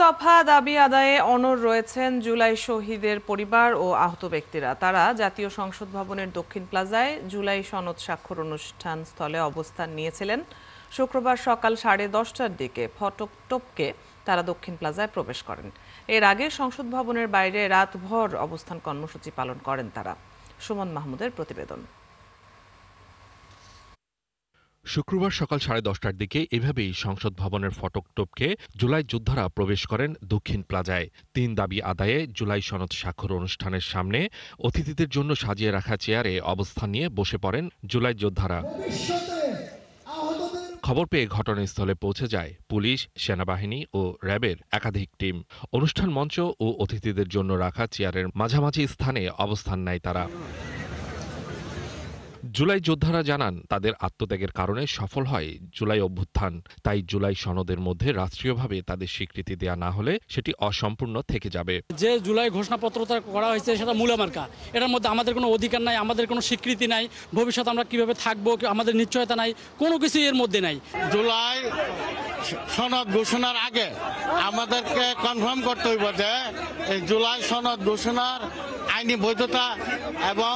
দফা দাবি আদায়ে অনড় রয়েছেন জুলাই শহীদের পরিবার ও আহত ব্যক্তিরা। তারা জাতীয় সংসদ ভবনের দক্ষিণ প্লাজায় জুলাই সনদ স্বাক্ষর অনুষ্ঠান স্থলে অবস্থান নিয়েছিলেন। শুক্রবার সকাল 10:30টার দিকে ফটক টপকে তারা দক্ষিণ প্লাজায় প্রবেশ করেন। এর আগে সংসদ ভবনের বাইরে রাতভর অবস্থান কর্মসূচি পালন করেন তারা। সুমন মাহমুদের প্রতিবেদন। শুক্রবার সকাল 10:30টার দিকে এভাবেই সংসদ ভবনের ফটক টপকে জুলাই যোদ্ধারা প্রবেশ করেন দক্ষিণ প্লাজায়। ৩ দাবি আদায়ে জুলাই সনদ স্বাক্ষর অনুষ্ঠানের সামনে অতিথিদের জন্য সাজিয়ে রাখা চেয়ারে অবস্থান নিয়ে বসে পড়েন জুলাই যোদ্ধারা। খবর পেয়ে ঘটনাস্থলে পৌঁছে যায় পুলিশ, সেনাবাহিনী ও র্যাবের একাধিক টিম। অনুষ্ঠান মঞ্চ ও অতিথিদের জন্য রাখা চেয়ারের মাঝামাঝি স্থানে অবস্থান নেয় তারা। জুলাই যোদ্ধারা জানান, তাদের আত্মত্যাগের কারণে সফল হয় জুলাই অভ্যুত্থান। তাই জুলাই সনদের মধ্যে রাষ্ট্রীয়ভাবে তাদের স্বীকৃতি দেয়া না হলে সেটি অসম্পূর্ণ থেকে যাবে। যে জুলাই ঘোষণাপত্রটা করা হয়েছে সেটা মূলামার্কা। এটার মধ্যে আমাদের কোনো অধিকার নাই, আমাদের কোনো স্বীকৃতি নাই, ভবিষ্যতে আমরা কিভাবে থাকবো আমাদের নিশ্চয়তা নাই, কোনো কিছু এর মধ্যে নাই। জুলাই সনদ ঘোষণার আগে আমাদেরকে কনফার্ম করতে হইব যে এই জুলাই সনদ ঘোষণার আইনি বৈধতা এবং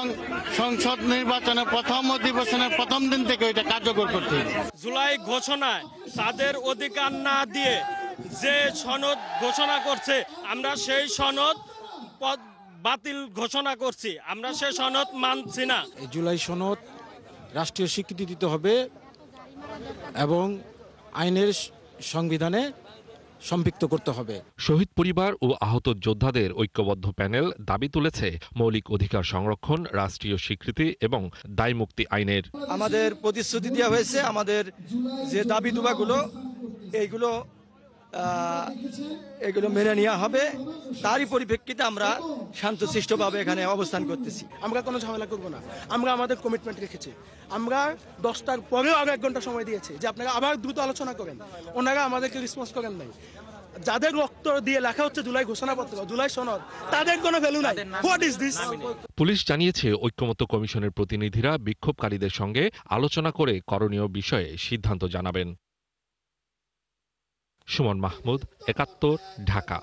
সংসদ নির্বাচনের প্রথম অধিবেশনের প্রথম দিন থেকে এটা কার্যকর করতে হবে। জুলাই ঘোষণায় তাদের অধিকার না দিয়ে যে সনদ ঘোষণা করছে, আমরা সেই সনদ বাতিল ঘোষণা করছি, আমরা সেই সনদ মানছি না। জুলাই সনদ রাষ্ট্রীয় স্বীকৃতি দিতে হবে এবং আইনের সংবিধানে সম্পৃক্ত করতে হবে। শহীদ পরিবার ও আহত যোদ্ধাদের ঐক্যবদ্ধ প্যানেল দাবি তুলেছে মৌলিক অধিকার সংরক্ষণ, রাষ্ট্রীয় স্বীকৃতি এবং দায়মুক্তি আইনের। আমাদের প্রতিশ্রুতি দেওয়া হয়েছে, আমাদের যে দাবি দুবাগুলো এগুলো মেনে নেওয়া হবে। তারই পরিপ্রেক্ষিতে আমরা শান্তশিষ্টভাবে এখানে অবস্থান করতেছি। আমরা কোনো ঝামেলা করবো না, আমরা আমাদের কমিটমেন্ট রেখেছি। আমরা 10টার পরেও আরো 1 ঘন্টা সময় দিয়েছি যে আপনারা আবার দ্রুত আলোচনা করেন। ওনারা আমাদেরকে রেসপন্স করেন নাই। যাদের রক্ত দিয়ে লেখা হচ্ছে জুলাই ঘোষণাপত্র, জুলাই সনদ, তাদের কোনো ভ্যালু নাই। What is this? পুলিশ জানিয়েছে, ঐক্যমত্য কমিশনের প্রতিনিধিরা বিক্ষোভকারীদের সঙ্গে আলোচনা করে করণীয় বিষয়ে সিদ্ধান্ত জানাবেন। সুমন মাহমুদ, ৭১, ঢাকা।